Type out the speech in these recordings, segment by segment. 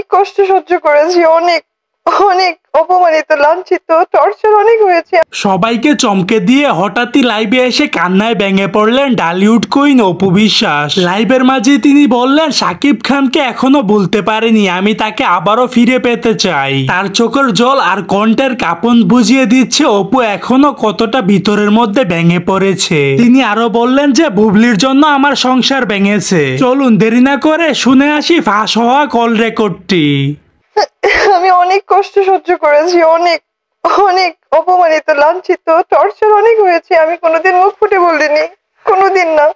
অনেক কষ্ট সহ্য করেছি, অনেক অনেক অপমানিত, লাঞ্ছিত, টর্চার অনেক হয়েছে। সবাইকে চমকে দিয়ে হঠাৎই লাইভে এসে কান্নায় ভেঙে পড়লেন ঢালিউড কুইন অপু বিশ্বাস। লাইভের মাঝে তিনি বললেন শাকিব খানকে এখনো ভুলতে পারেনি, আমি তাকে আবারও ফিরে পেতে চাই। তার চোখের জল আর কণ্ঠের কাঁপন বুঝিয়ে দিচ্ছে অপু এখনো কতটা ভিতরের মধ্যে ভেঙে পড়েছে। তিনি আরো বললেন যে বুবলির জন্য আমার সংসার ভেঙেছে। চলুন দেরি না করে শুনে আসি ফাঁস হওয়া কল রেকর্ডটি। আমি অনেক কষ্ট সহ্য করেছি, অনেক অনেক অপমানিত, লাঞ্ছিত, টর্চার অনেক হয়েছে। আমি কোনোদিন মুখ ফুটে বলিনি, কোনোদিন না।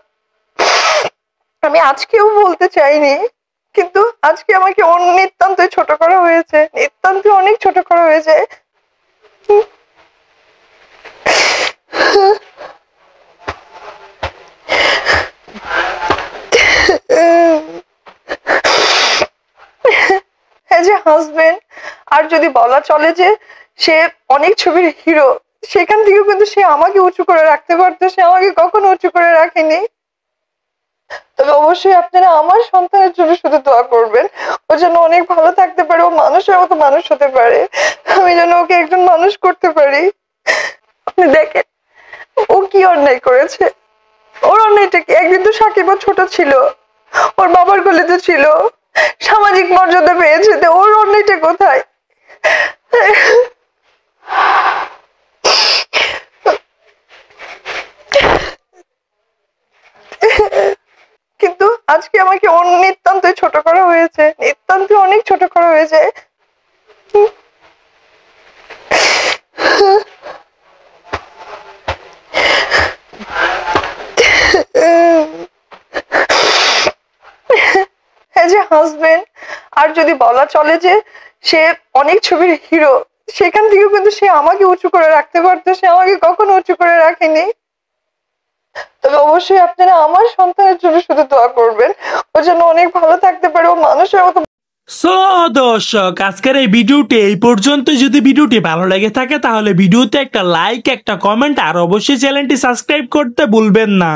আমি আজকেও বলতে চাইনি, কিন্তু আজকে আমাকে নিতান্তই ছোট করা হয়েছে, নিতান্ত অনেক ছোট করা হয়েছে। এজ এ হাজবেন্ড, আর যদি বলা চলে যে সে অনেক ছবির হিরো, সেখান থেকেও কিন্তু সে আমাকে উঁচু করে রাখতে পারতো, সে আমাকে কখনো উঁচু করে রাখেনি। তবে অবশ্যই আপনারা আমার সন্তানের জন্য শুধু দোয়া করবেন, ও যেন অনেক ভালো থাকতে পারে, ও মানুষের মতো মানুষ হতে পারে, আমি যেন ওকে একজন মানুষ করতে পারি। আপনি দেখেন ও কি অন্যায় করেছে, ওর অন্যায়টা কি? একদিন তো সাকিব ছোট ছিল, ওর বাবার গলিতে ছিল, সামাজিক মর্যাদা পেয়েছে, তো ওর অন্যায়টা কোথায়? কিন্তু আজকে আমাকে নিতান্তই ছোট করা হয়েছে, নিতান্ত অনেক ছোট করা হয়েছে। এজ এ হাজবেন্ড, আর যদি বলা চলে যে সে অনেক ছবির হিরো, সেখান থেকেও কিন্তু সে আমাকে উঁচু করে রাখতে পারতো, সে আমাকে কখনো উঁচু করে রাখেনি। তবে অবশ্যই আপনারা আমার সন্তানের জন্য শুধু দোয়া করবেন, ও যেন অনেক ভালো থাকতে পারে, ও মানুষের মতো। সো দর্শক, আজকের এই ভিডিওটি এই পর্যন্ত। যদি ভিডিওটি ভালো লেগে থাকে তাহলে ভিডিওতে একটা লাইক, একটা কমেন্ট আর অবশ্যই চ্যানেলটি সাবস্ক্রাইব করতে ভুলবেন না।